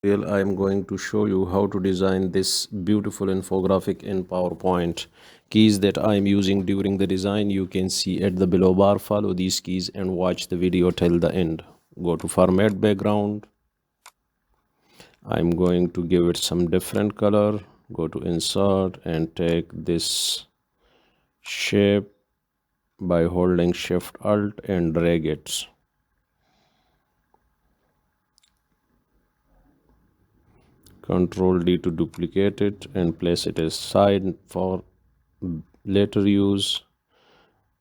I am going to show you how to design this beautiful infographic in PowerPoint. Keys that I am using during the design you can see at the below bar. Follow these keys and watch the video till the end. Go to format background. I'm going to give it some different color. Go to insert and take this shape by holding Shift Alt and drag it. Control D to duplicate it and place it aside for later use.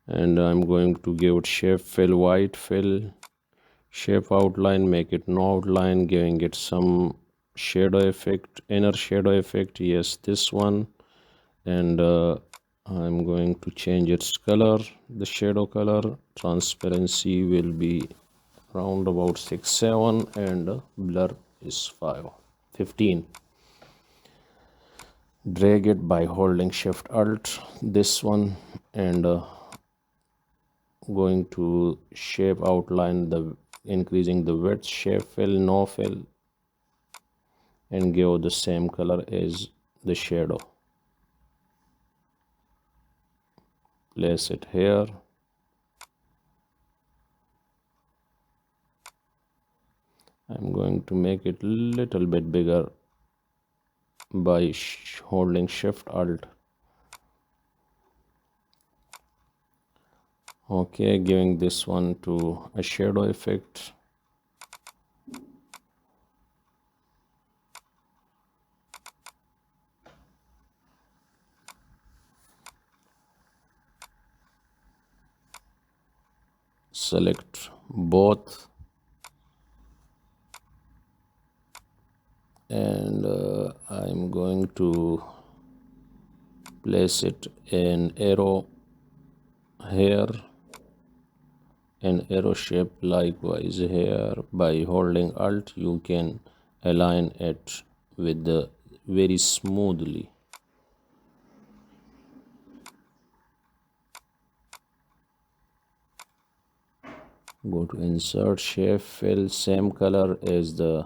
And I'm going to give it shape fill, white fill, shape outline, make it no outline, giving it some shadow effect, inner shadow effect. Yes, this one. And I'm going to change its color, the shadow color. Transparency will be around about 6 7 and blur is 15. Drag it by holding Shift Alt, this one, and going to shape outline, the increasing the width, shape fill, no fill, and give the same color as the shadow. Place it here. I'm going to make it little bit bigger by holding Shift Alt. Okay, giving this one to a shadow effect. Select both and I'm going to place it in arrow here, an arrow shape likewise here. By holding Alt you can align it with the very smoothly. Go to insert shape fill, same color as the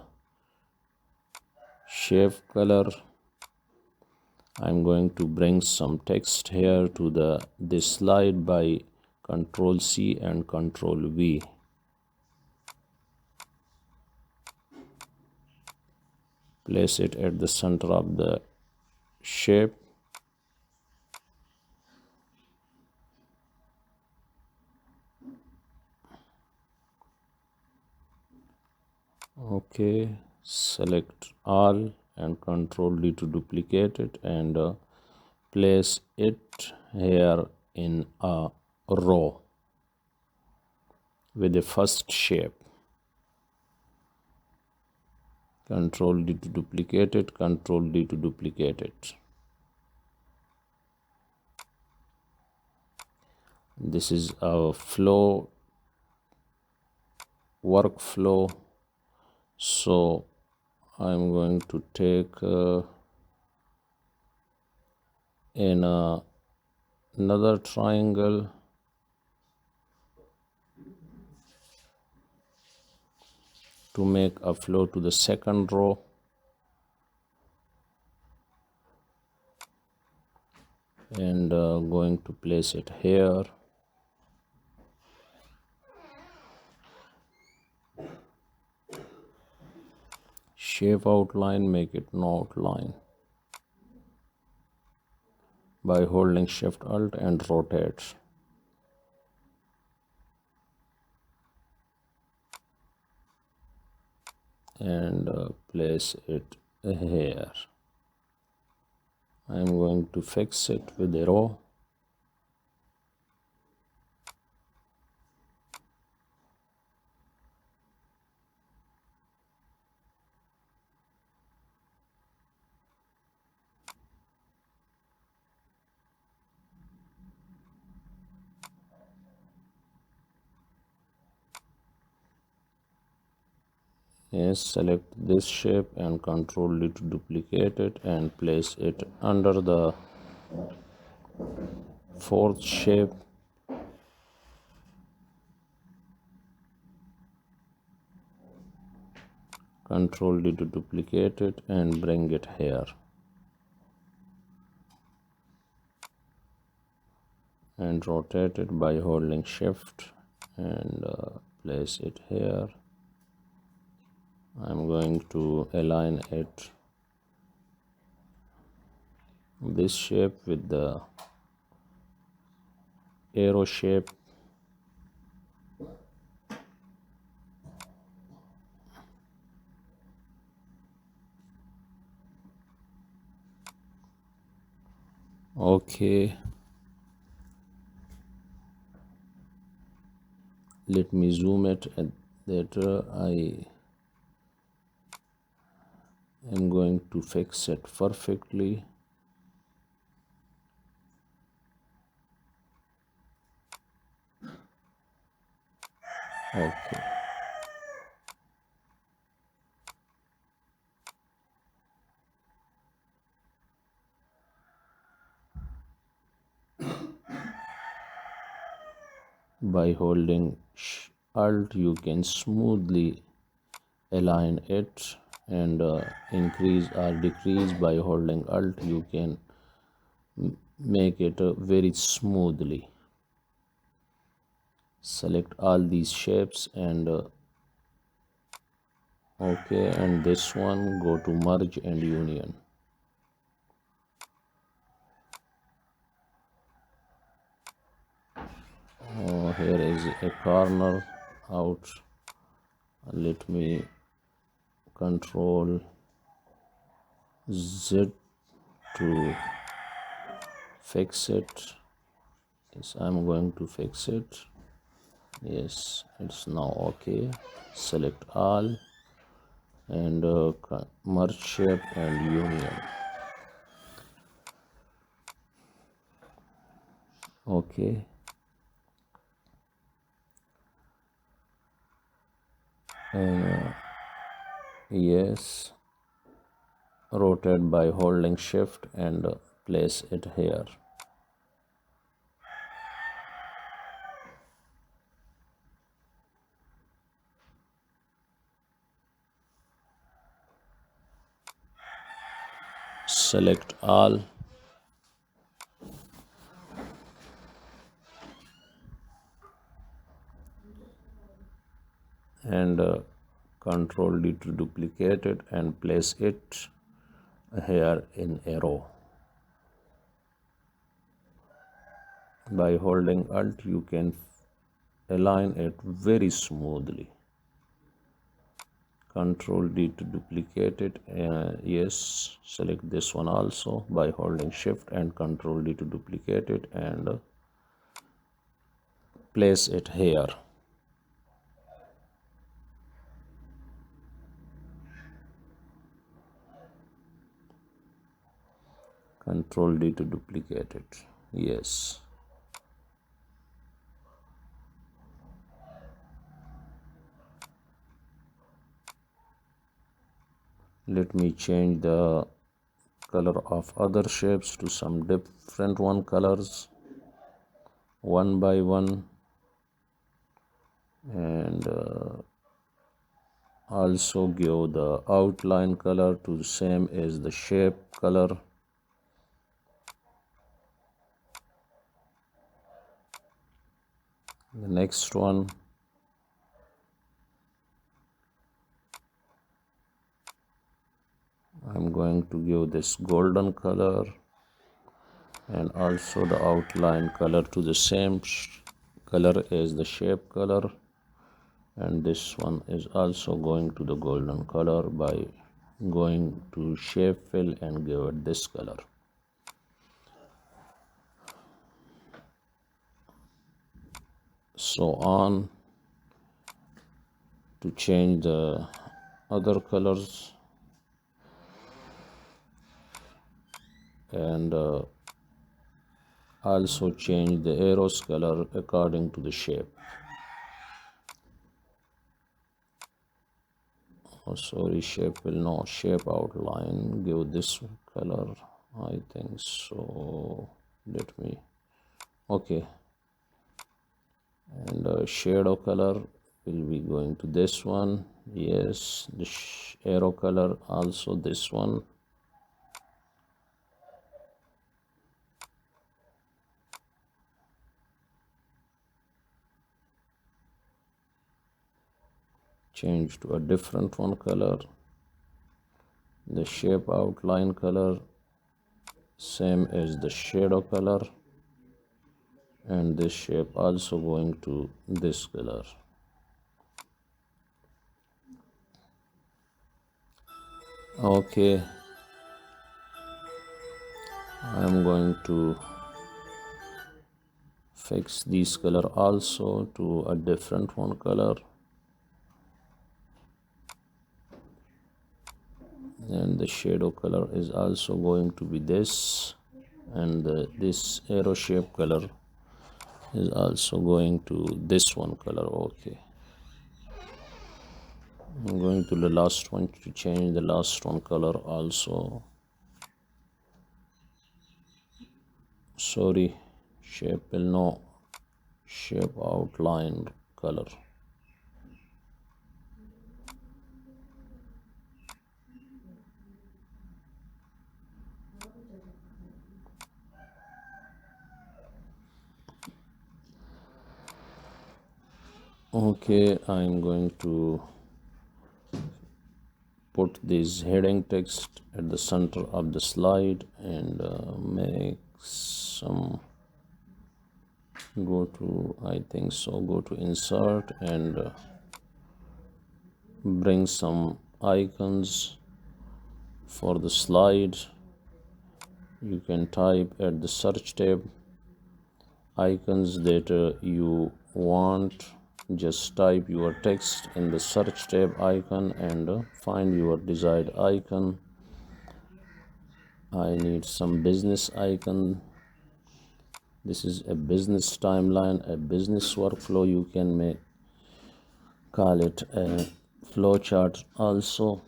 shape color. I'm going to bring some text here to this slide by Control C and Control V. Place it at the center of the shape. Okay, select all and Control D to duplicate it and place it here in a row with the first shape. Control D to duplicate it, Control D to duplicate it. This is our flow workflow. So I'm going to take another triangle to make a flow to the second row. And going to place it here. Shape outline, make it no outline by holding Shift Alt and rotate. And place it here. I'm going to fix it with a row. Yes, select this shape and Control D to duplicate it and place it under the fourth shape. Control D to duplicate it and bring it here. And rotate it by holding shift and place it here. I'm going to align it this shape with the arrow shape. Okay, let me zoom it and later I am going to fix it perfectly. Okay, by holding Alt you can smoothly align it, and increase or decrease by holding Alt you can make it very smoothly. Select all these shapes and okay, and this one go to merge and union. Here is a corner out. Let me control Z to fix it. Yes, I'm going to fix it. Yes, it's now okay. Select all and merge shape and union. Okay, and yes, rotate by holding shift and place it here. Select all and control D to duplicate it and place it here in arrow. By holding Alt you can align it very smoothly. Control D to duplicate it. Yes, select this one also by holding shift and Control D to duplicate it and place it here. Control D to duplicate it. Yes. Let me change the color of other shapes to some different colors one by one, and also give the outline color to the same as the shape color. The next one, I'm going to give this golden color and also the outline color to the same color as the shape color, and this one is also going to the golden color by going to shape fill and give it this color. So on to change the other colors, and also change the arrows color according to the shape. Oh, sorry, shape will no, shape outline, give this color, I think so. Let me, okay, and shadow color will be going to this one. Yes, the arrow color, also this one. Change to a different one color. The shape outline color same as the shadow color, and this shape also going to this color. Okay, I'm going to fix this color also to a different one color, and the shadow color is also going to be this, and this arrow shape color is also going to this one color. Okay, I'm going to the last one to change the last one color also. Sorry, shape will no, shape outline color. Okay, I'm going to put this heading text at the center of the slide and make some, go to, I think so, go to insert and bring some icons for the slide. You can type at the search tab icons that you want. Just type your text in the search tab icon and find your desired icon. I need some business icon. This is a business timeline, a business workflow. You can make, call it a flowchart also,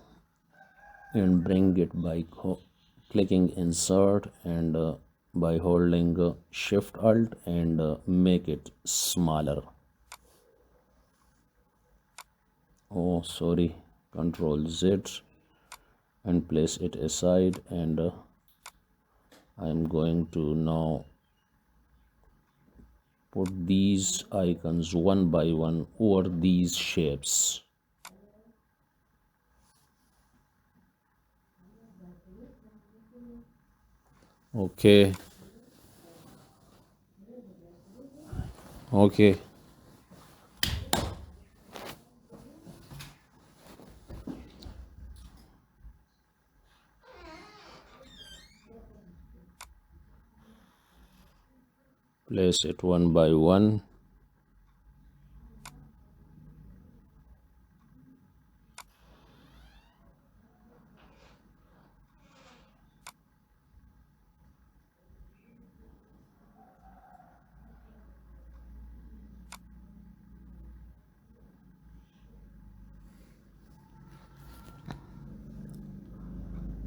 and bring it by clicking insert and by holding shift alt and make it smaller. Oh sorry, control Z and place it aside, and I'm going to now put these icons one by one over these shapes. Okay, okay, place it one by one.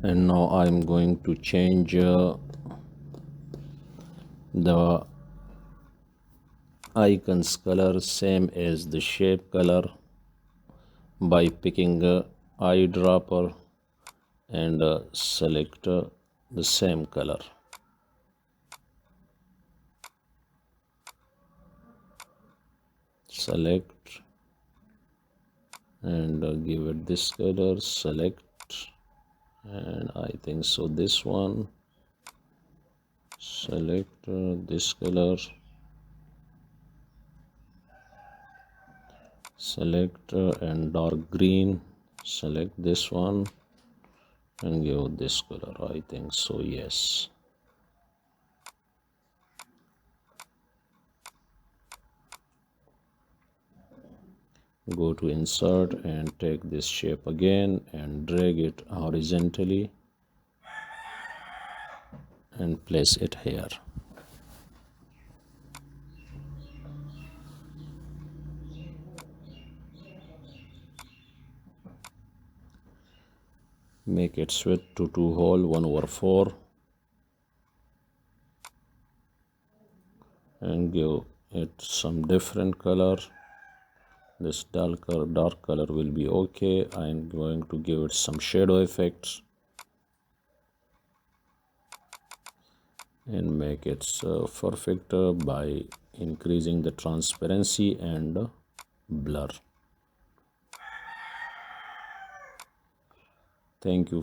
And now I'm going to change the icons color same as the shape color by picking a eyedropper and select the same color. Select and give it this color. Select, and I think so this one. Select this color. Select and dark green. Select this one and give this color. I think so, yes. Go to insert and take this shape again and drag it horizontally and place it here. Make it switch to 2 whole 1/4 and give it some different color. This dark color will be okay. I'm going to give it some shadow effects and make it perfect by increasing the transparency and blur. Thank you.